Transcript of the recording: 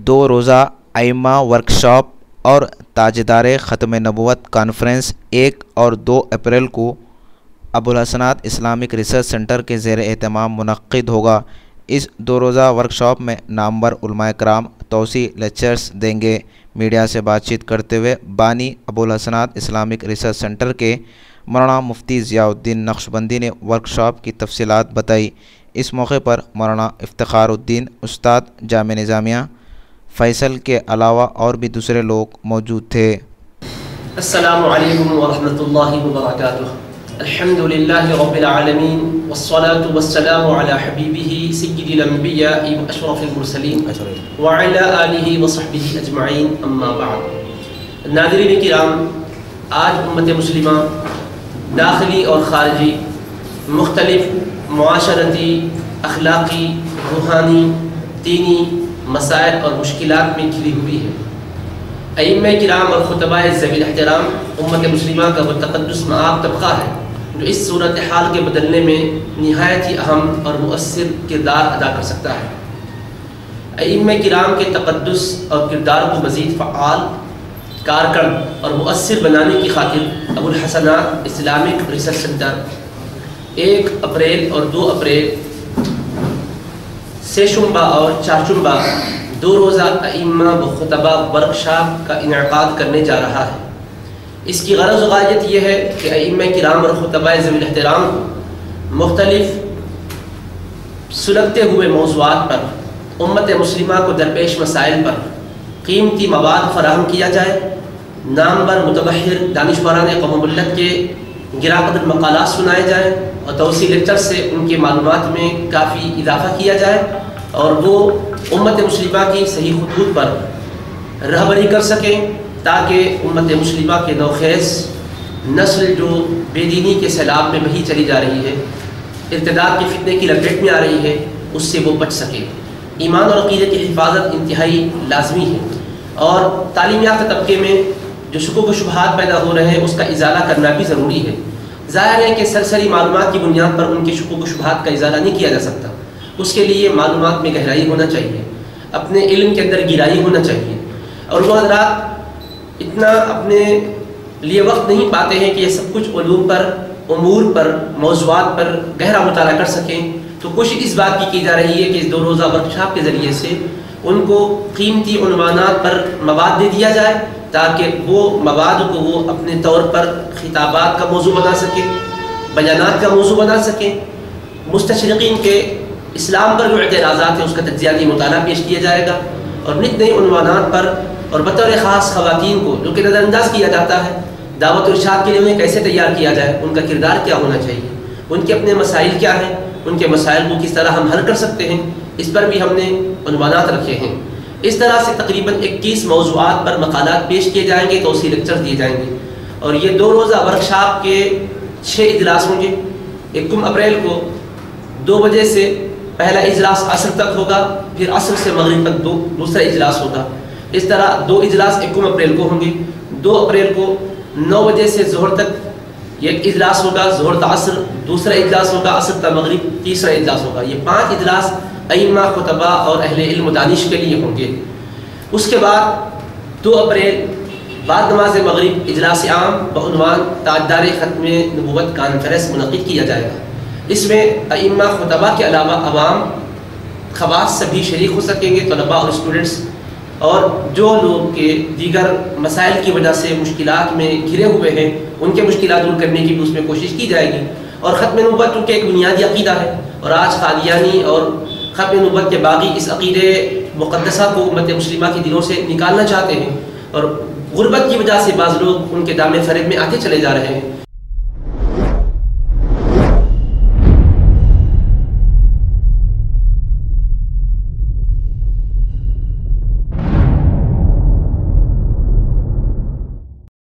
دو روزہ ائمہ ورکشاپ اور تاجدار ختم نبوت کانفرنس 1 اور 2 اپریل کو ابوالحسنات اسلامک ریسرچ سینٹر کے زیر اہتمام منعقد ہوگا۔ اس 2 روزہ ورکشاپ میں نامور علماء کرام توسیع لیکچرز دیں گے۔ میڈیا سے بات چیت کرتے ہوئے بانی ابوالحسنات اسلامک ریسرچ سینٹر کے مولانا مفتی ضیاء الدین نقشبندی نے ورکشاپ کی تفصیلات بتائی۔ اس موقع پر مولانا افتخار الدین استاد جامعہ نظامیہ فیصل کے علاوہ اور بھی دوسرے لوگ موجود تھے۔ السلام علیکم ورحمۃ اللہ وبرکاتہ۔ الحمد للہ رب العالمین والصلاة والسلام علی حبیبہ سید الانبیاء واشرف المرسلین وعلی آلہ وصحبہ اجمعین، اما بعد۔ ناظرین کرام، آج امت مسلمہ داخلی اور خارجی مختلف معاشرتی، اخلاقی، روحانی، دینی مسائل اور مشکلات میں گھری ہوئی ہے۔ ائمہ کرام اور خطباء ذوی الاحترام امت مسلمہ کا وہ تقدس مآب طبقہ ہے جو اس صورتحال کے بدلنے میں نہایت ہی اہم اور مؤثر کردار ادا کر سکتا ہے۔ ائمہ کرام کے تقدس اور کردار کو مزید فعال، کارکرد اور مؤثر بنانے کی خاطر Abul Hasanat Islamic research centre 1 April اور 2 اپریل سے شنبہ اور چارشنبہ 2 روزہ ائمہ و خطبہ ورکشاپ کا انعقاد کرنے جا رہا ہے۔ اس کی غرض و غایت یہ ہے کہ ائمہ کرام اور خطبہ ذوی الاحترام کو مختلف سلگتے ہوئے موضوعات پر، امت مسلمہ کو درپیش مسائل پر قیمتی مواد فراہم کیا جائے، نامور متبحر دانشوران قوم ملت کے گراں قدر مقالات سنائے جائیں اور توسیع لیکچر سے ان کی معلومات میں کافی اضافہ کیا جائے اور وہ امت مسلمہ کی صحیح خطوط پر رہبری کر سکیں، تاکہ امت مسلمہ کے نوخیز نسل جو بے دینی کے سیلاب میں بہی چلی جا رہی ہے، ارتداد کے فتنے کی لپیٹ میں آ رہی ہے، اس سے وہ بچ سکے۔ ایمان اور عقیدے کی حفاظت انتہائی لازمی ہے اور تعلیم یافتہ طبقے میں جو شکوک و شبہات پیدا ہو رہے ہیں اس کا ازالہ کرنا بھی ضروری ہے۔ ظاہر ہے کہ سرسری معلومات کی بنیاد پر ان کے شکوک و شبہات کا ازالہ نہیں کیا جا سکتا، اس کے لیے معلومات میں گہرائی ہونا چاہیے، اپنے علم کے اندر گہرائی ہونا چاہیے، اور وہ حضرات اتنا اپنے لیے وقت نہیں پاتے ہیں کہ یہ سب کچھ علوم پر، امور پر، موضوعات پر گہرا مطالعہ کر سکیں۔ تو کوشش اس بات کی جا رہی ہے کہ اس 2 روزہ ورکشاپ کے ذریعے سے ان کو قیمتی عنوانات پر مواد دے دیا جائے، تاکہ وہ مواد کو وہ اپنے طور پر خطابات کا موضوع بنا سکیں، بیانات کا موضوع بنا سکیں۔ مستشرقین کے اسلام پر جو اعتراضات ہیں اس کا تجزیاتی مطالعہ پیش کیا جائے گا، اور نت نئے عنوانات پر اور بطور خاص خواتین کو جو کہ نظر انداز کیا جاتا ہے، دعوت و ارشاد کے لیے انہیں کیسے تیار کیا جائے، ان کا کردار کیا ہونا چاہیے، ان کے اپنے مسائل کیا ہیں، ان کے مسائل کو کس طرح ہم حل کر سکتے ہیں، اس پر بھی ہم نے عنوانات رکھے ہیں۔ اس طرح سے تقریباً 21 موضوعات پر مقالات پیش کیے جائیں گے، توسیع لیکچرز دیے جائیں گے، اور یہ 2 روزہ ورکشاپ کے 6 اجلاس ہوں گے۔ 1 اپریل کو 2 بجے سے پہلا اجلاس عصر تک ہوگا، پھر عصر سے مغرب تک دوسرا اجلاس ہوگا۔ اس طرح 2 اجلاس 1 اپریل کو ہوں گے۔ 2 اپریل کو 9 بجے سے ظہر تک ایک اجلاس ہوگا، ظہر تا عصر دوسرا اجلاس ہوگا، عصر تا مغرب تیسرا اجلاس ہوگا۔ یہ 5 اجلاس ائمہ، خطباء اور اہل علم و دانش کے لیے ہوں گے۔ اس کے بعد 2 اپریل بعد نماز مغرب اجلاس عام بعنوان تاجدار ختم نبوت کانفرنس منعقد کیا جائے گا۔ اس میں ائمہ، خطباء کے علاوہ عوام، خواص سبھی شریک ہو سکیں گے، طلباء اور اسٹوڈنٹس، اور جو لوگ کے دیگر مسائل کی وجہ سے مشکلات میں گھرے ہوئے ہیں ان کے مشکلات دور کرنے کی بھی اس میں کوشش کی جائے گی۔ اور ختم نبوت چونکہ ایک بنیادی عقیدہ ہے، اور آج قادیانی اور ختم نبوت کے باغی اس عقیدے مقدسہ کو امت مسلمہ کے دلوں سے نکالنا چاہتے ہیں، اور غربت کی وجہ سے بعض لوگ ان کے دامن فریب میں آتے چلے جا رہے ہیں۔